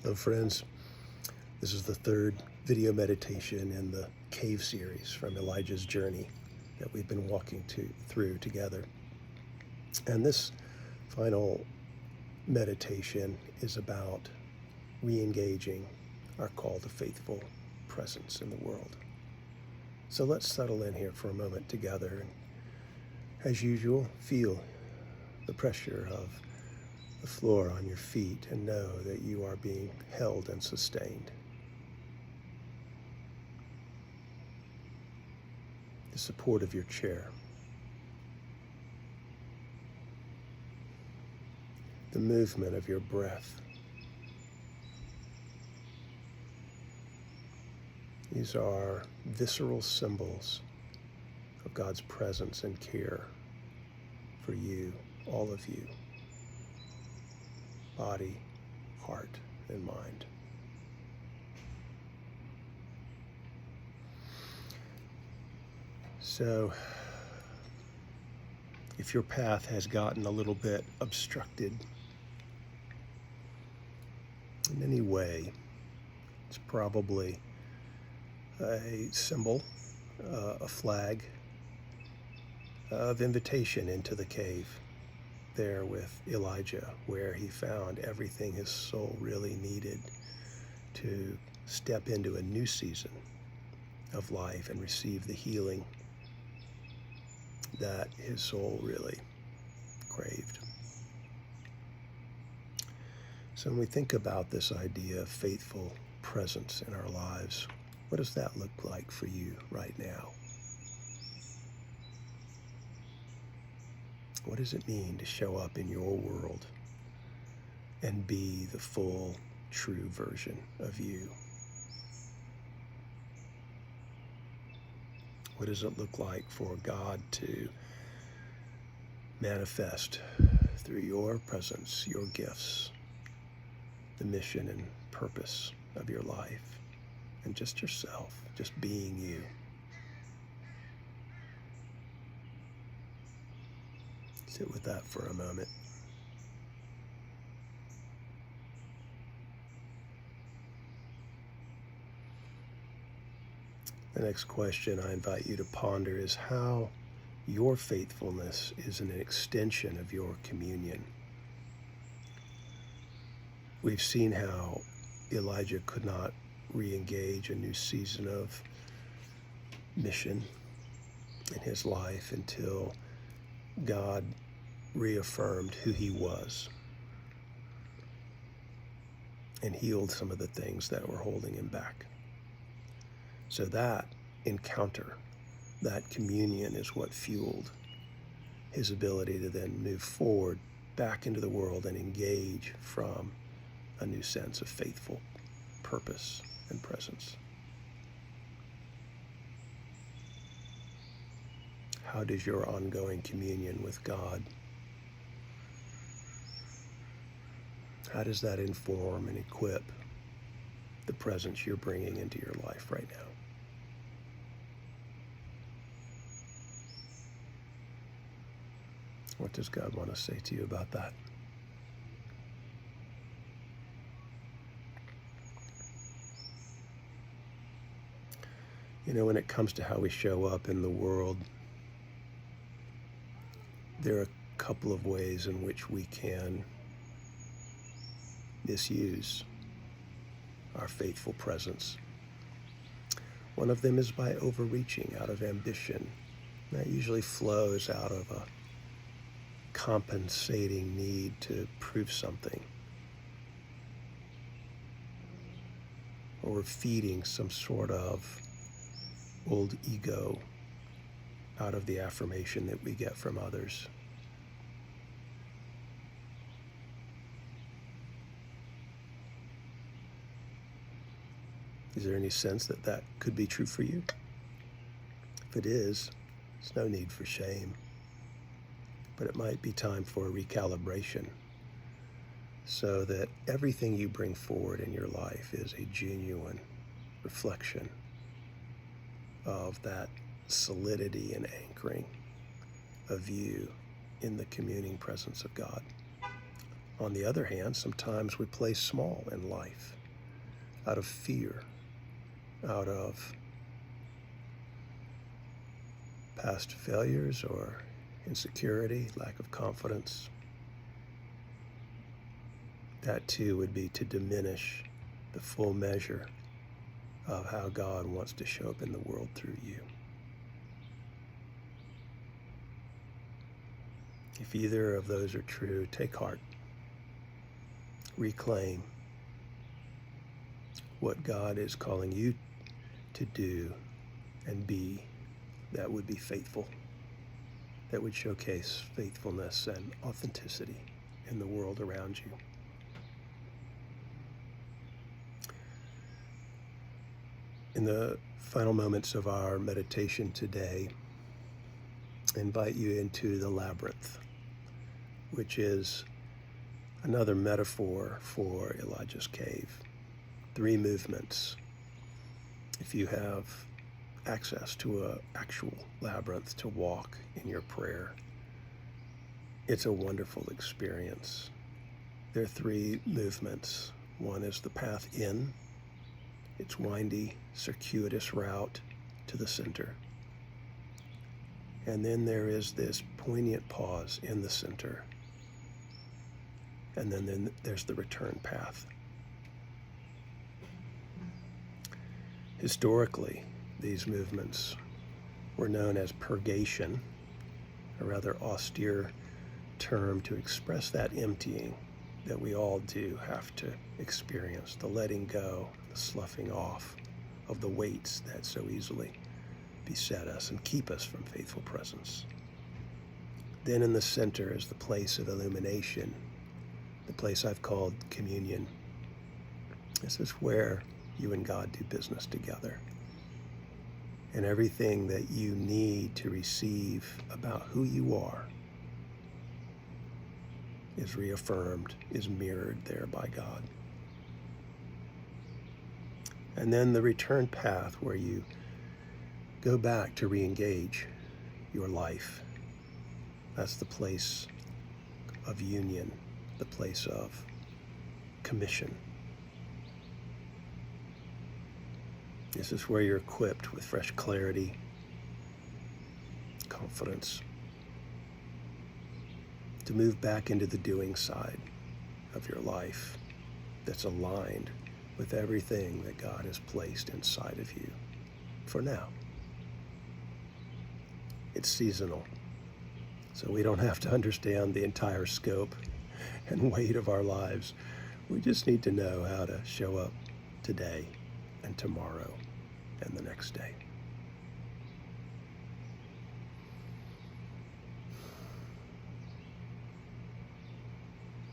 Hello, friends. This is the third video meditation in the cave series from Elijah's journey that we've been walking through together. And this final meditation is about re-engaging our call to faithful presence in the world. So let's settle in here for a moment together. And as usual, feel the pressure of the floor on your feet and know that you are being held and sustained. The support of your chair. The movement of your breath. These are visceral symbols of God's presence and care for you, all of you. Body, heart, and mind. So, if your path has gotten a little bit obstructed in any way, it's probably a symbol, a flag of invitation into the cave there with Elijah, where he found everything his soul really needed to step into a new season of life and receive the healing that his soul really craved. So when we think about this idea of faithful presence in our lives, what does that look like for you right now? What does it mean to show up in your world and be the full, true version of you? What does it look like for God to manifest through your presence, your gifts, the mission and purpose of your life, and just yourself, just being you? Sit with that for a moment. The next question I invite you to ponder is how your faithfulness is an extension of your communion. We've seen how Elijah could not re-engage a new season of mission in his life until God reaffirmed who he was and healed some of the things that were holding him back. So that encounter, that communion is what fueled his ability to then move forward back into the world and engage from a new sense of faithful purpose and presence. How does your ongoing communion with God, how does that inform and equip the presence you're bringing into your life right now? What does God want to say to you about that? You know, when it comes to how we show up in the world, there are a couple of ways in which we can misuse our faithful presence. One of them is by overreaching out of ambition. That usually flows out of a compensating need to prove something, or we're feeding some sort of old ego out of the affirmation that we get from others. Is there any sense that that could be true for you? If it is, there's no need for shame. But it might be time for a recalibration so that everything you bring forward in your life is a genuine reflection of that solidity and anchoring of you in the communing presence of God. On the other hand, sometimes we play small in life out of fear, out of past failures or insecurity, lack of confidence. That too would be to diminish the full measure of how God wants to show up in the world through you. If either of those are true, take heart. Reclaim what God is calling you to do and be that would be faithful, that would showcase faithfulness and authenticity in the world around you. In the final moments of our meditation today, I invite you into the labyrinth, which is another metaphor for Elijah's cave. 3 movements. If you have access to an actual labyrinth to walk in your prayer, it's a wonderful experience. There are 3 movements. One is the path in. It's windy, circuitous route to the center. And then there is this poignant pause in the center. And then there's the return path. Historically, these movements were known as purgation, a rather austere term to express that emptying that we all do have to experience, the letting go, the sloughing off of the weights that so easily beset us and keep us from faithful presence. Then in the center is the place of illumination, the place I've called communion. This is where you and God do business together. And everything that you need to receive about who you are is reaffirmed, is mirrored there by God. And then the return path where you go back to re-engage your life. That's the place of union, the place of commission. This is where you're equipped with fresh clarity, confidence, to move back into the doing side of your life that's aligned with everything that God has placed inside of you for now. It's seasonal, so we don't have to understand the entire scope and weight of our lives. We just need to know how to show up today and tomorrow and the next day.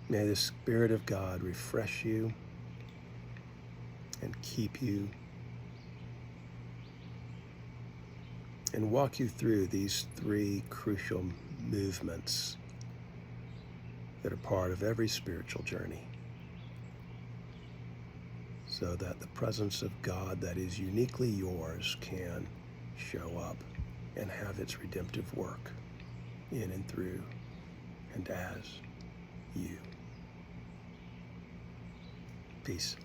May the Spirit of God refresh you and keep you and walk you through these 3 crucial movements that are part of every spiritual journey, so that the presence of God that is uniquely yours can show up and have its redemptive work in and through and as you. Peace.